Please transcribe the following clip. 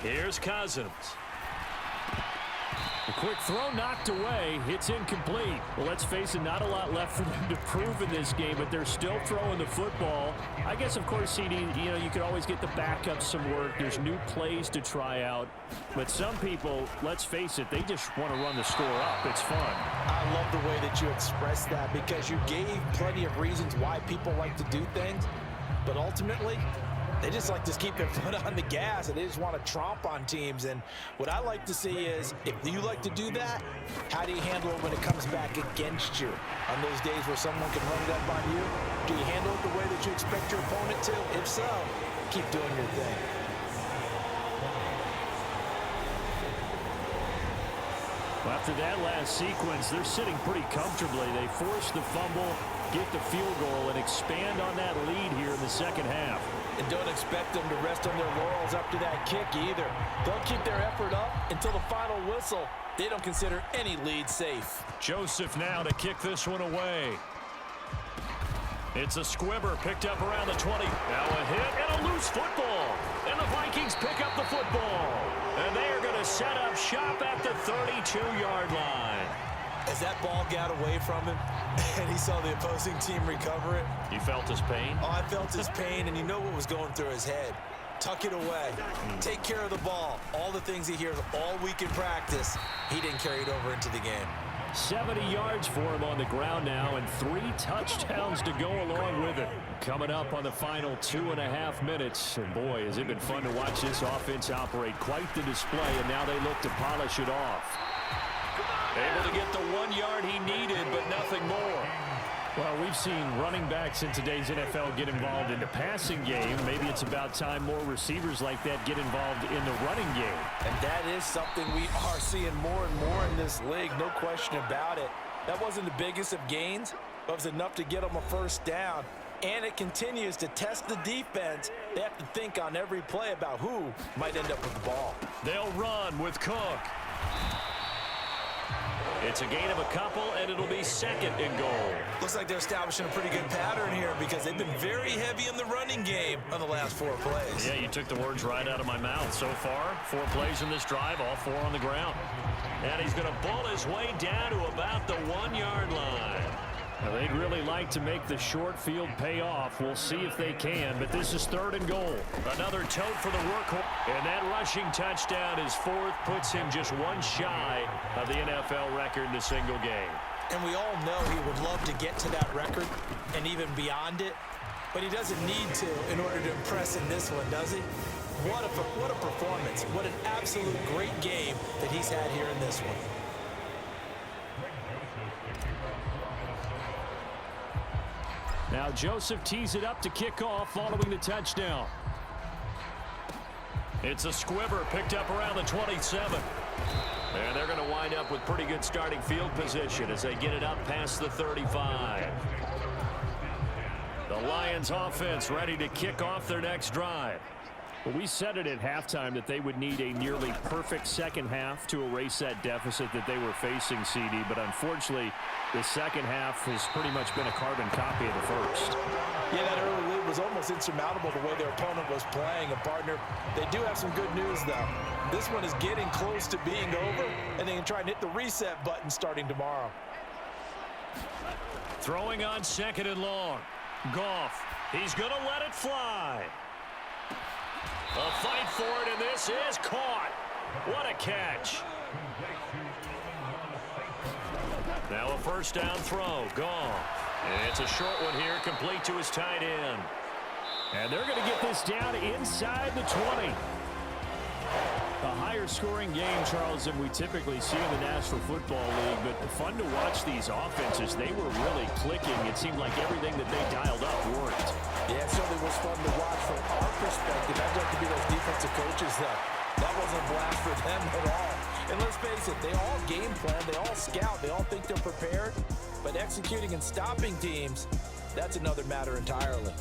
Here's Cousins. A quick throw knocked away. It's incomplete. Well, let's face it, not a lot left for them to prove in this game, but they're still throwing the football. I guess, of course, CD, you could always get the backups some work. There's new plays to try out. But some people, let's face it, they just want to run the score up. It's fun. I love the way that you expressed that because you gave plenty of reasons why people like to do things. But ultimately, they just like to keep their foot on the gas, and they just want to tromp on teams. And what I like to see is, if you like to do that, how do you handle it when it comes back against you? On those days where someone can run it up on you, do you handle it the way that you expect your opponent to? If so, keep doing your thing. After that last sequence, they're sitting pretty comfortably. They force the fumble, get the field goal, and expand on that lead here in the second half. And don't expect them to rest on their laurels after that kick either. They'll keep their effort up until the final whistle. They don't consider any lead safe. Joseph now to kick this one away. It's a squibber picked up around the 20. Now a hit and a loose football. And the Vikings pick up the football. And they are going to set up shop at the 32-yard line. As that ball got away from him and he saw the opposing team recover it. You felt his pain? Oh, I felt his pain, and you know what was going through his head. Tuck it away. Take care of the ball. All the things he hears all week in practice, he didn't carry it over into the game. 70 yards for him on the ground now, and 3 touchdowns to go along with it. Coming up on the final 2.5 minutes. And boy, has it been fun to watch this offense operate. Quite the display, and now they look to polish it off. Able to get the 1 yard he needed, but nothing more. Well, we've seen running backs in today's NFL get involved in the passing game. Maybe it's about time more receivers like that get involved in the running game. And that is something we are seeing more and more in this league, no question about it. That wasn't the biggest of gains, but it was enough to get them a first down. And it continues to test the defense. They have to think on every play about who might end up with the ball. They'll run with Cook. It's a gain of a couple, and it'll be second and goal. Looks like they're establishing a pretty good pattern here because they've been very heavy in the running game on the last 4 plays. Yeah, you took the words right out of my mouth. So far, 4 plays in this drive, all 4 on the ground. And he's going to bull his way down to about the 1 yard line. Now, they'd really like to make the short field pay off. We'll see if they can, but this is 3rd and goal. Another tote for the workhorse. And that rushing touchdown is 4th, puts him just 1 shy of the NFL record in a single game. And we all know he would love to get to that record and even beyond it, but he doesn't need to in order to impress in this one, does he? What a performance. What an absolute great game that he's had here in this one. Now Joseph tees it up to kick off following the touchdown. It's a squibber picked up around the 27. And they're going to wind up with pretty good starting field position as they get it up past the 35. The Lions offense ready to kick off their next drive. Well, we said it at halftime that they would need a nearly perfect second half to erase that deficit that they were facing, CD. But unfortunately, the second half has pretty much been a carbon copy of the first. Yeah, that early lead was almost insurmountable the way their opponent was playing. And, partner, they do have some good news, though. This one is getting close to being over, and they can try and hit the reset button starting tomorrow. Throwing on 2nd and long. Goff, he's going to let it fly. A fight for it, and this is caught. What a catch. Now a first down throw. Goff. And it's a short one here, complete to his tight end. And they're going to get this down inside the 20. A higher scoring game, Charles, than we typically see in the National Football League, but fun to watch these offenses. They were really clicking. It seemed like everything that they dialed up worked. Yeah, it certainly was fun to watch from our perspective. I'd like to be those defensive coaches, though. That wasn't a blast for them at all. And let's face it, they all game plan, they all scout, they all think they're prepared, but executing and stopping teams, that's another matter entirely.